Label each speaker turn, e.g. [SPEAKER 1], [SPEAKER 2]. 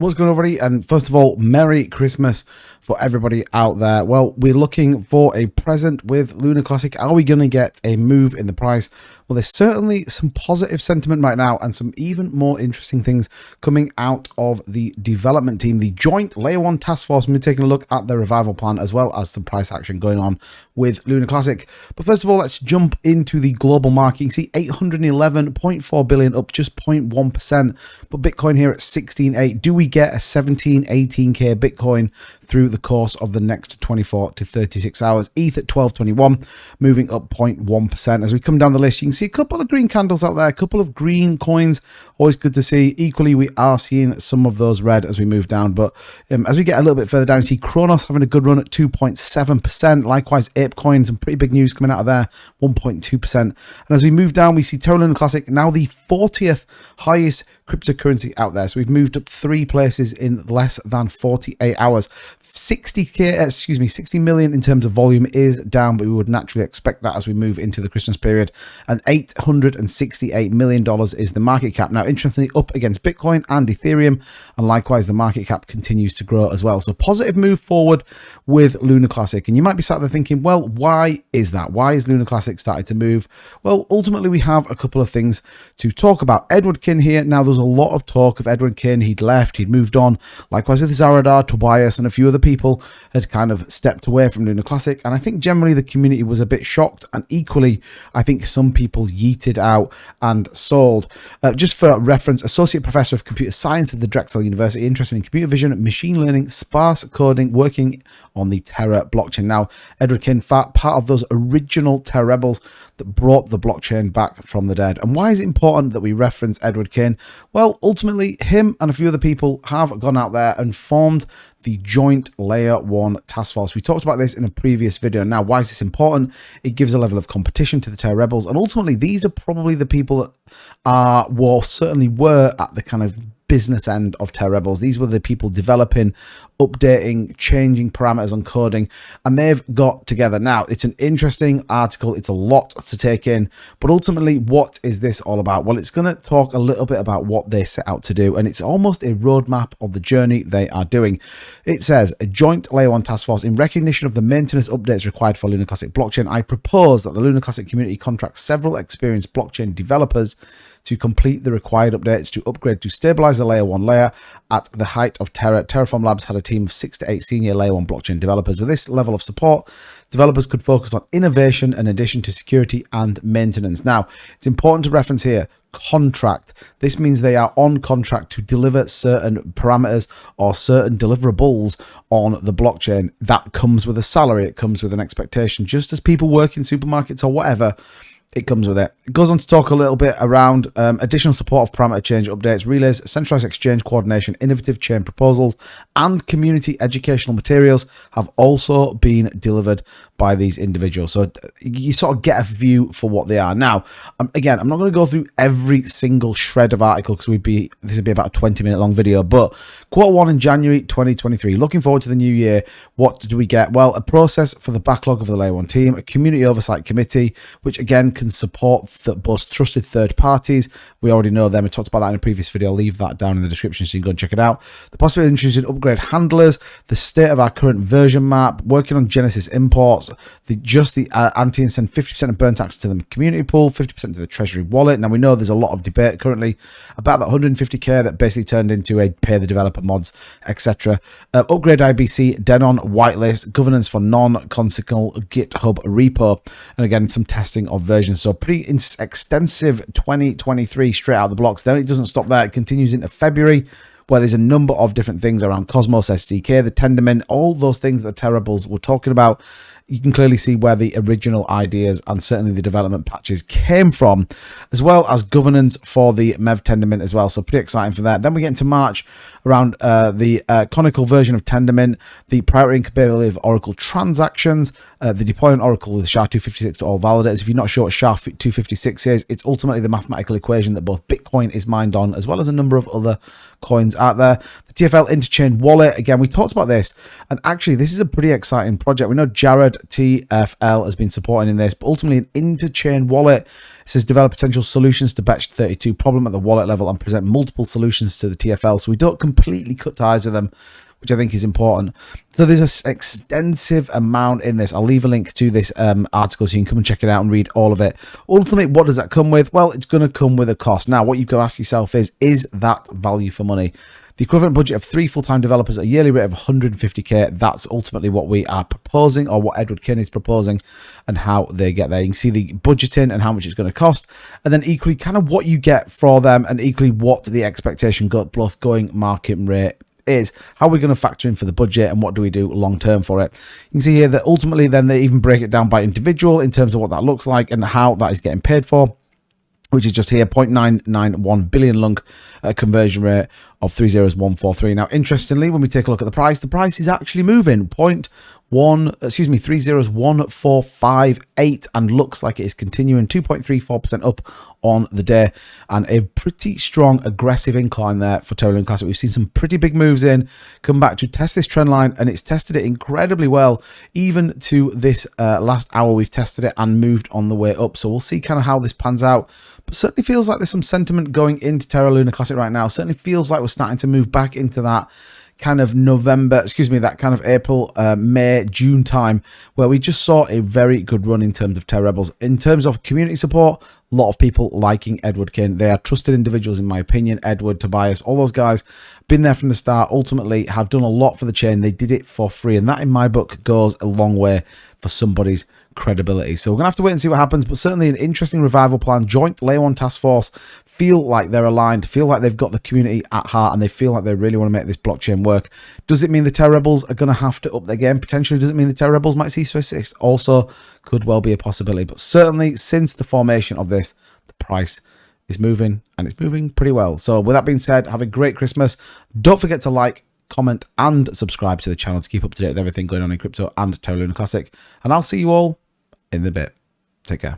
[SPEAKER 1] What's going on, everybody? And first of all, Merry Christmas for everybody out there. Well, we're looking for a present with Lunar Classic. Are we going to get a move in the price? Well, there's certainly some positive sentiment right now and some even more interesting things coming out of the development team. The joint Layer 1 task force, we're taking a look at the revival plan as well as some price action going on with Lunar Classic. But first of all, let's jump into the global market. You can see 811.4 billion, up just 0.1%. But Bitcoin here at 16.8. Do we get a 17, 18k Bitcoin through the course of the next 24 to 36 hours? ETH at 12.21, moving up 0.1%. As we come down the list, you can see a couple of green candles out there, a couple of green coins, always good to see. Equally, we are seeing some of those red as we move down, but as we get a little bit further down, you see Kronos having a good run at 2.7%. Likewise, ApeCoin, some pretty big news coming out of there, 1.2%. And as we move down, we see Terra Lunar Classic, now the 40th highest cryptocurrency out there. So we've moved up 3 places in less than 48 hours. 60 million in terms of volume is down, but we would naturally expect that as we move into the Christmas period. And $868 million is the market cap. Now, interestingly, up against Bitcoin and Ethereum, and likewise, the market cap continues to grow as well. So positive move forward with Lunar Classic. And you might be sat there thinking, well, why is that? Why is Lunar Classic starting to move? Well, ultimately, we have a couple of things to talk about. Edward Kin here. Now, there's a lot of talk of Edward Kin. He'd left, he'd moved on. Likewise with Zaradar, Tobias, and a few other people had kind of stepped away from Lunar Classic. And I think generally the community was a bit shocked. And equally, I think some people yeeted out and sold. Just for reference, Associate Professor of Computer Science at the Drexel University, interested in computer vision, machine learning, sparse coding, working on the Terra blockchain. Now, Edward Kin, part of those original Terra rebels that brought the blockchain back from the dead. And why is it important that we reference Edward Kin? Well, ultimately, him and a few other people have gone out there and formed the joint Layer 1 task force. We talked about this in a previous video. Now, why is this important? It gives a level of competition to the Terra rebels. And ultimately, these are probably the people that certainly were at the kind of business end of Terra rebels. These were the people developing, updating, changing parameters on coding, and they've got together. Now, it's an interesting article. It's a lot to take in, but ultimately, what is this all about? Well, it's going to talk a little bit about what they set out to do, and it's almost a roadmap of the journey they are doing. It says, a joint Layer 1 task force in recognition of the maintenance updates required for Lunar Classic blockchain. I propose that the Lunar Classic community contracts several experienced blockchain developers to complete the required updates to upgrade to stabilize the Layer 1 layer at the height of Terra. Terraform Labs had a team of 6 to 8 senior Layer 1 blockchain developers. With this level of support, developers could focus on innovation in addition to security and maintenance. Now, it's important to reference here, contract. This means they are on contract to deliver certain parameters or certain deliverables on the blockchain. That comes with a salary. It comes with an expectation. Just as people work in supermarkets or whatever, it comes with it. It goes on to talk a little bit around additional support of parameter change updates, relays, centralized exchange coordination, innovative chain proposals, and community educational materials have also been delivered by these individuals. So you sort of get a view for what they are. Now, again, I'm not going to go through every single shred of article because this would be about a 20-minute long video, but Q1 in January 2023. Looking forward to the new year. What do we get? Well, a process for the backlog of the Layer 1 team, a community oversight committee, which again can support the most trusted third parties. We already know them. We talked about that in a previous video. I'll leave that down in the description so you can go and check it out. The possibility of introducing upgrade handlers, the state of our current version map, working on Genesis imports, the anti and send 50% of burn tax to the community pool, 50% to the treasury wallet. Now, we know there's a lot of debate currently about that 150k that basically turned into a pay the developer mods, etc. Upgrade IBC, Denon whitelist, governance for non-consequential GitHub repo, and again, some testing of versions. So pretty extensive 2023 straight out of the blocks. Then it doesn't stop there. It continues into February, where there's a number of different things around Cosmos SDK, the Tendermint, all those things that the Terra rebels were talking about. You can clearly see where the original ideas and certainly the development patches came from, as well as governance for the Mev Tendermint as well. So pretty exciting for that. Then we get into March around the canonical version of Tendermint, the priority and capability of Oracle transactions, the deployment Oracle with SHA-256 to all validators. If you're not sure what SHA-256 is, it's ultimately the mathematical equation that both Bitcoin is mined on, as well as a number of other coins out there. The TFL Interchain Wallet, again, we talked about this, and actually this is a pretty exciting project. We know Jared TFL has been supporting in this, but ultimately an interchain wallet. It says develop potential solutions to Batch32 problem at the wallet level and present multiple solutions to the TFL, so we don't completely cut ties with them, which I think is important. So there's an extensive amount in this. I'll leave a link to this article so you can come and check it out and read all of it. Ultimately, what does that come with? Well, it's going to come with a cost. Now, what you've got to ask yourself is that value for money? The equivalent budget of 3 full-time developers at a yearly rate of 150k, that's ultimately what we are proposing, or what Edward Kin is proposing, and how they get there. You can see the budgeting and how much it's going to cost, and then equally kind of what you get for them, and equally what the expectation both going market rate is, how we're going to factor in for the budget, and what do we do long term for it. You can see here that ultimately then they even break it down by individual in terms of what that looks like and how that is getting paid for, which is just here, 0.991 billion lung, conversion rate of 30143. Now, interestingly, when we take a look at the price is actually moving 301,458, and looks like it is continuing 2.34% up on the day, and a pretty strong aggressive incline there for Terra Luna Classic. We've seen some pretty big moves in, come back to test this trend line, and it's tested it incredibly well. Even to this last hour, we've tested it and moved on the way up. So we'll see kind of how this pans out. But certainly feels like there's some sentiment going into Terra Luna Classic right now. Certainly feels like we're starting to move back into that kind of that kind of April, May, June time, where we just saw a very good run in terms of Terra Rebels. In terms of community support, a lot of people liking Edward Kin. They are trusted individuals, in my opinion. Edward, Tobias, all those guys, been there from the start, ultimately have done a lot for the chain. They did it for free, and that, in my book, goes a long way for somebody's credibility. So we're going to have to wait and see what happens, but certainly an interesting revival plan. Joint Layer 1 Task Force feel like they're aligned, feel like they've got the community at heart, and they feel like they really want to make this blockchain work. Does it mean the Terra Rebels are going to have to up their game? Potentially. Does it mean the Terra Rebels might see Swiss? Also could well be a possibility, but certainly since the formation of this, the price is moving, and it's moving pretty well. So with that being said, have a great Christmas. Don't forget to like, comment, and subscribe to the channel to keep up to date with everything going on in crypto and Terra Luna Classic, and I'll see you all in a bit. Take care.